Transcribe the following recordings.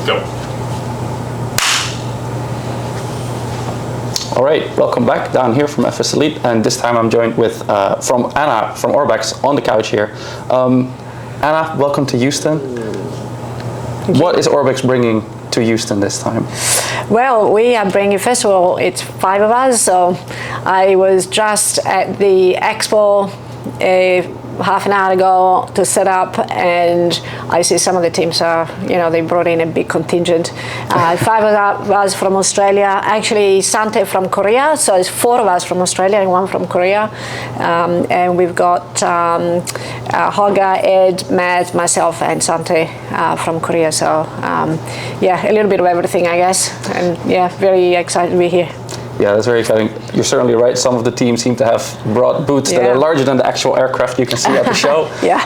Go. All right, welcome back down here from FS Elite, and this time I'm joined with from Anna from Orbx on the couch here. Anna, welcome to Houston. What is Orbx bringing to Houston this time? Well, we are bringing, first of all, it's 5 of us, so I was just at the expo half an hour ago to set up, and I see some of the teams are, they brought in a big contingent. 5 of us from Australia, actually Sante from Korea, so it's 4 of us from Australia and 1 from Korea. And we've got Holger, Ed, Matt, myself, and Sante from Korea. So yeah, a little bit of everything, I guess. And yeah, very excited to be here. Yeah, that's very exciting. You're certainly right. Some of the teams seem to have brought booths that are larger than the actual aircraft you can see at the show. Yeah.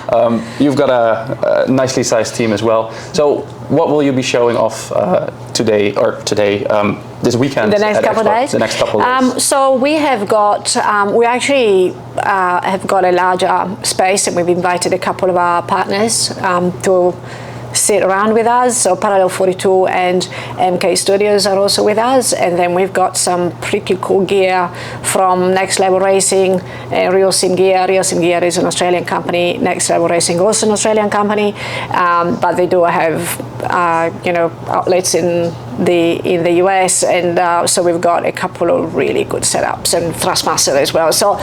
You've got a nicely sized team as well. So what will you be showing off this weekend? The next couple of days? The next couple of days. So we have got, we actually have got a larger space, and we've invited a couple of our partners to sit around with us. So Parallel 42 and MK Studios are also with us, and then we've got some pretty cool gear from Next Level Racing, Real Sim Gear. Real Sim Gear is an Australian company. Next Level Racing also an Australian company, but they do have outlets in the US, and so we've got a couple of really good setups, and Thrustmaster as well. So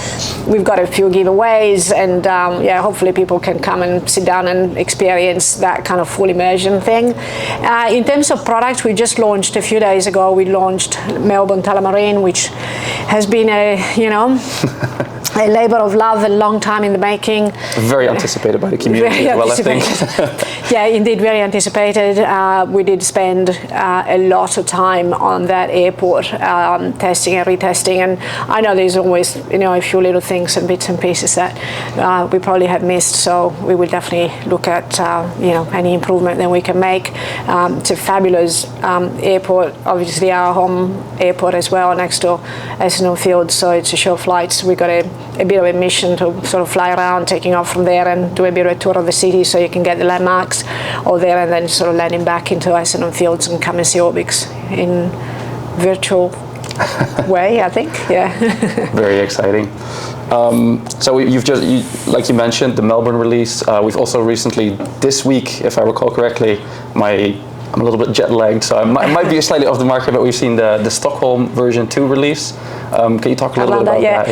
we've got a few giveaways, and yeah, hopefully people can come and sit down and experience that kind of full immersion thing. In terms of products, we just launched a few days ago. We launched Melbourne Tullamarine, which has been a a labor of love, a long time in the making. Very anticipated by the community as well, I think. Yeah, indeed, very anticipated. We did spend a lot of time on that airport, testing and retesting, and I know there's always a few little things and bits and pieces that we probably have missed, so we will definitely look at any improvement that we can make. It's a fabulous airport, obviously our home airport as well, next to Essendon Field, so it's a short flight. So we got a bit of a mission to sort of fly around, taking off from there and do a bit of a tour of the city, so you can get the landmarks all there, and then sort of landing back into Essendon Fields and come and see Orbx in virtual way, I think. Yeah. Very exciting. So like you mentioned, the Melbourne release. We've also recently, this week, if I recall correctly, I'm a little bit jet lagged, so I might be slightly off the market, but we've seen the Stockholm version 2 release. Can you talk a little bit about that?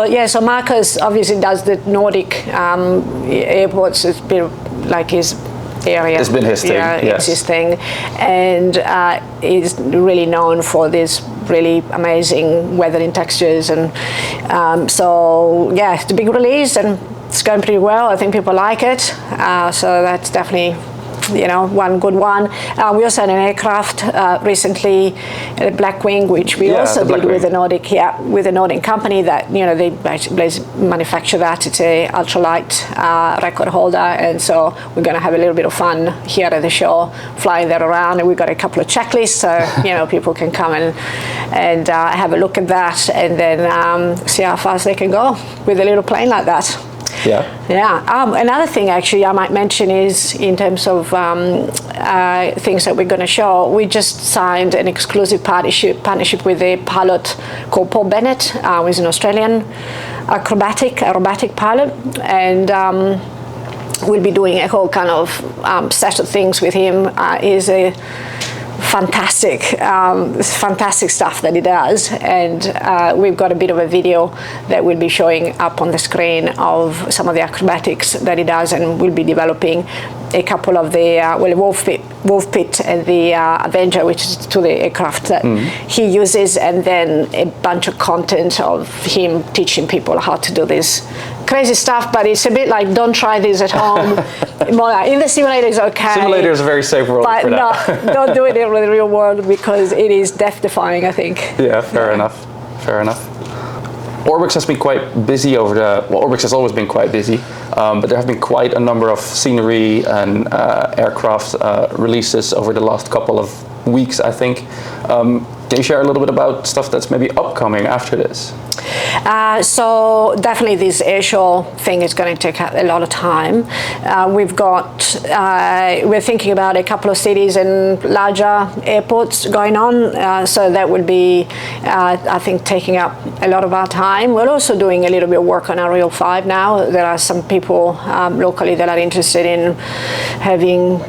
Yeah. So Marcus obviously does the Nordic airports. It's been like his area. It's been his thing. Yeah, yes. It's his thing, and he's really known for this really amazing weathering textures, and so yeah, it's a big release and it's going pretty well. I think people like it, so that's definitely one good one. We also had an aircraft recently, a Blackwing, which we also did with a Nordic company that they manufacture that. It's a ultralight record holder, and so we're going to have a little bit of fun here at the show, flying that around, and we've got a couple of checklists, so people can come and have a look at that, and then see how fast they can go with a little plane like that. Yeah. Another thing actually I might mention is in terms of things that we're going to show, we just signed an exclusive partnership with a pilot called Paul Bennett, who's an Australian aerobatic pilot, and we'll be doing a whole kind of set of things with him. He's a fantastic stuff that he does, and we've got a bit of a video that will be showing up on the screen of some of the acrobatics that he does, and we'll be developing a couple of the Wolf Pit and the Avenger, which is to the aircraft that he uses, and then a bunch of content of him teaching people how to do this crazy stuff. But it's a bit like, don't try this at home. In the simulator is okay. Simulator is a very safe world for that. But no, don't do it in the real world, because it is death-defying, I think. Yeah, fair enough. Orbx has been quite busy Orbx has always been quite busy, but there have been quite a number of scenery and aircraft releases over the last couple of weeks, I think. Can you share a little bit about stuff that's maybe upcoming after this? So definitely this airshow thing is going to take a lot of time. We're thinking about a couple of cities and larger airports going on, so that will be, I think, taking up a lot of our time. We're also doing a little bit of work on Ariel 5 now. There are some people locally that are interested in having,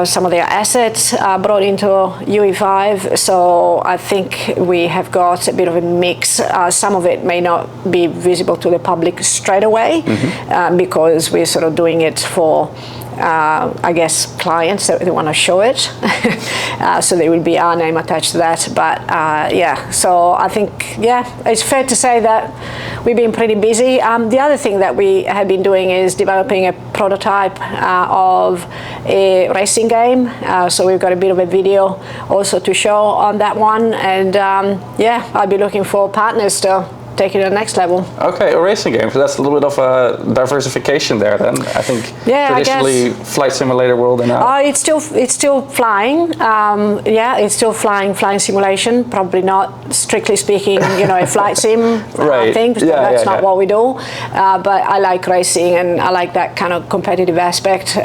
some of their assets brought into UE5. So I think we have got a bit of a mix. Some of it may not be visible to the public straight away, because we're sort of doing it for I guess clients that they want to show it, so there will be our name attached to that. But so I think it's fair to say that we've been pretty busy. The other thing that we have been doing is developing a prototype of a racing game. So we've got a bit of a video also to show on that one, and I'll be looking for partners to take it to the next level. Okay, a racing game. So that's a little bit of a diversification there then. I think traditionally flight simulator world and now. It's still flying. It's still flying simulation. Probably not strictly speaking, a flight sim thing. That's not what we do. But I like racing and I like that kind of competitive aspect.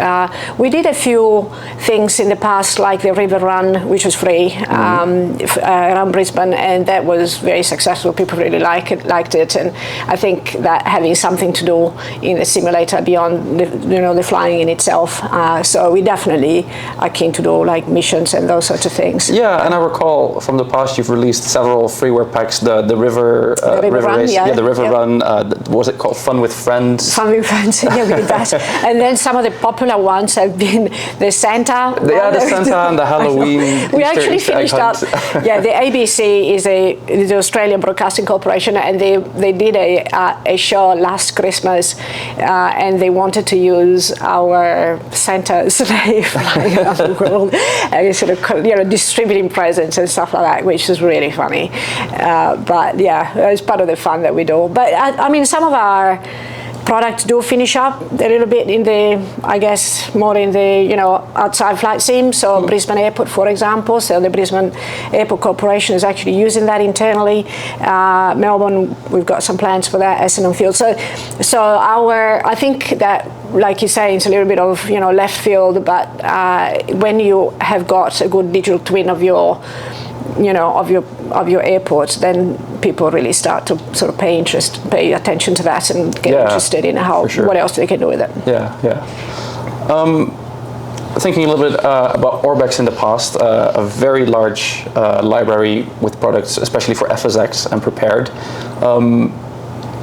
We did a few things in the past, like the River Run, which was free around Brisbane, and that was very successful. People really liked it, and I think that having something to do in the simulator beyond the flying in itself. So we definitely are keen to do like missions and those sorts of things. Yeah, and I recall from the past you've released several freeware packs. The river run, race, the river run. What was it called? Fun with Friends. Fun with Friends. Yeah, we did that. And then some of the popular ones have been the Santa. The Santa and the Halloween. We actually finished up. The ABC is the Australian Broadcasting Corporation, and they did a show last Christmas, and they wanted to use our Santa sleigh flying around the world, and sort of distributing presents and stuff like that, which is really funny. But it's part of the fun that we do. But I mean, some of our products do finish up a little bit in the, I guess, more in the, outside flight sim. So Brisbane Airport, for example. So the Brisbane Airport Corporation is actually using that internally. Melbourne, we've got some plans for that, Essendon Field. So I think that, like you say, it's a little bit of, left field, but when you have got a good digital twin of your airport, then people really start to sort of pay attention to that and get interested in what else they can do with it. Thinking a little bit about Orbx in the past, a very large library with products, especially for FSX and Prepared.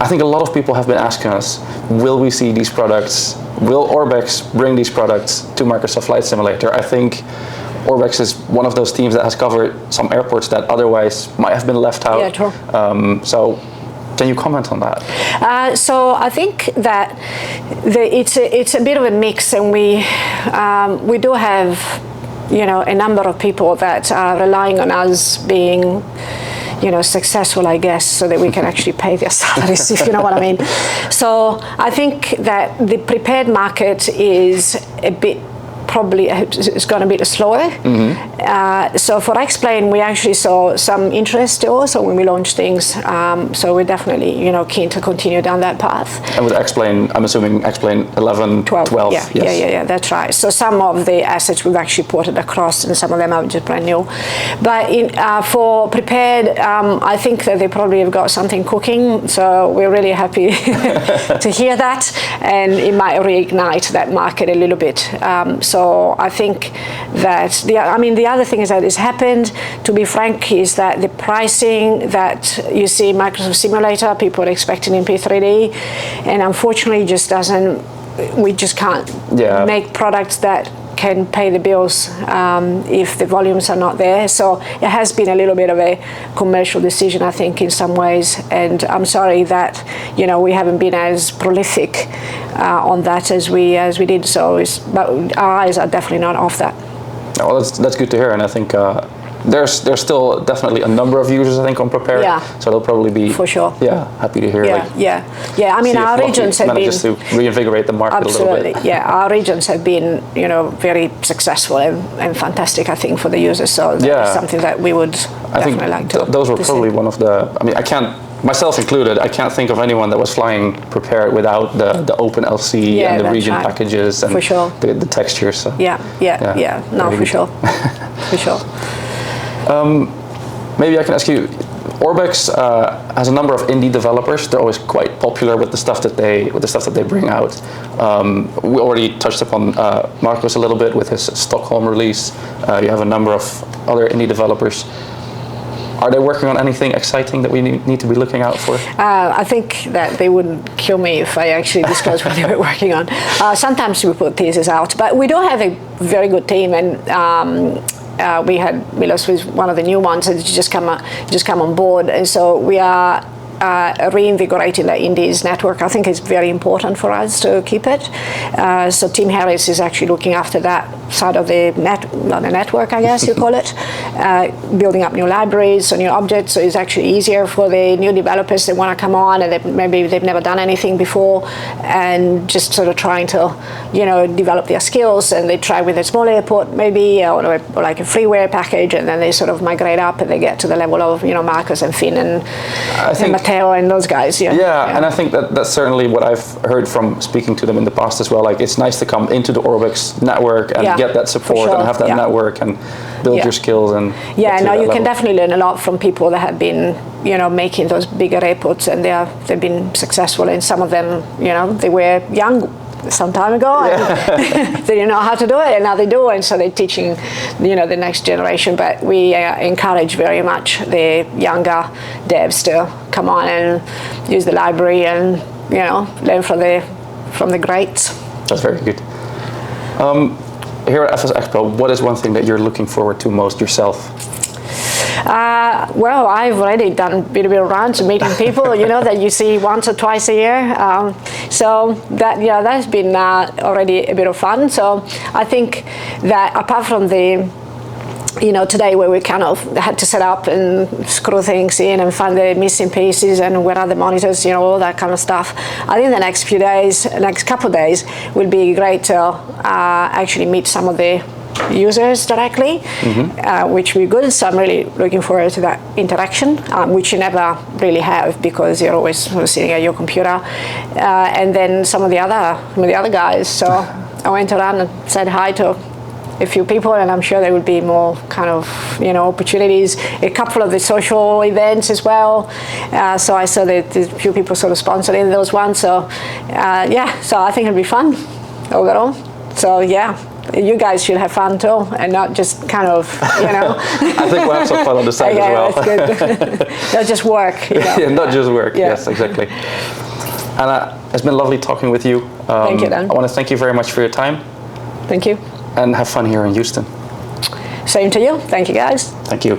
I think a lot of people have been asking us, will we see these products? Will Orbx bring these products to Microsoft Flight Simulator? I think Orbx is one of those teams that has covered some airports that otherwise might have been left out. Yeah, true. So can you comment on that? So I think that it's a bit of a mix, and we do have a number of people that are relying on us being successful, I guess, so that we can actually pay their salaries, if you know what I mean. So I think that the prepared market is probably it's gone a bit slower. So for X-Plane, we actually saw some interest also when we launched things. So we're definitely keen to continue down that path. And with X-Plane, I'm assuming X-Plane 11, 12. Yeah, that's right. So some of the assets we've actually ported across, and some of them are just brand new. But for Prepared, I think that they probably have got something cooking. So we're really happy to hear that, and it might reignite that market a little bit. So I think that the other thing is that has happened, to be frank, is that the pricing that you see in Microsoft Simulator, people are expecting in P3D, and unfortunately we just can't make products that can pay the bills if the volumes are not there. So it has been a little bit of a commercial decision, I think, in some ways, and I'm sorry that we haven't been as prolific on that as we did. So but our eyes are definitely not off that. Well, that's good to hear, and I think there's still definitely a number of users, I think, on Prepared. So they'll probably be for sure. Happy to hear. I mean, our regions have been to reinvigorate the market a little bit. Our regions have been very successful and fantastic, I think, for the users. So that's something that we would definitely like to. Those were probably one of the. I mean, I can't myself included, I can't think of anyone that was flying prepared without the OpenLC Yeah, and the that's region right. packages and For sure. the textures. So. Yeah. No, very for good. sure. For sure. Maybe I can ask you, Orbx has a number of indie developers. They're always quite popular with the stuff that they bring out. We already touched upon Marcos a little bit with his Stockholm release. You have a number of other indie developers. Are they working on anything exciting that we need to be looking out for? I think that they wouldn't kill me if I actually disclosed what they were working on. Sometimes we put teasers out, but we do have a very good team, and we had Milos was one of the new ones that just come on board, and so we are reinvigorating the Indies network. I think it's very important for us to keep it. So Tim Harris is actually looking after that side of the network, I guess you call it, building up new libraries or new objects. So it's actually easier for the new developers that want to come on and maybe they've never done anything before, and just sort of trying to, develop their skills. And they try with a small airport maybe, or like a freeware package, and then they sort of migrate up and they get to the level of Marcus and Finn and Matteo and those guys. Yeah, and I think that's certainly what I've heard from speaking to them in the past as well. Like, it's nice to come into the Orbx network and get that support and have that network and build your skills and you can definitely learn a lot from people that have been making those bigger airports, and they've been successful. And some of them they were young some time ago and they didn't know how to do it, and now they do, and so they're teaching the next generation. But we encourage very much the younger devs to come on and use the library and learn from the greats. That's very good. Here at FS Expo, what is one thing that you're looking forward to most yourself? Well, I've already done a bit of rounds and meeting people, that you see once or twice a year. So that's been already a bit of fun. So I think that apart from the today where we kind of had to set up and screw things in and find the missing pieces and where are the monitors, all that kind of stuff. I think the next couple of days will be great to actually meet some of the users directly, which will be good. So I'm really looking forward to that interaction, which you never really have because you're always sort of sitting at your computer. And then some of the other guys. So I went around and said hi to a few people, and I'm sure there would be more kind of opportunities. A couple of the social events as well. So I saw that a few people sort of sponsoring those ones. So so I think it'll be fun overall. So you guys should have fun too, and not just kind of I think we'll have some fun on the side as well. That's good. Not just work. Not just work. Yes, exactly. Anna, it's been lovely talking with you. Thank you, Dan. I want to thank you very much for your time. Thank you. And have fun here in Houston. Same to you. Thank you, guys. Thank you.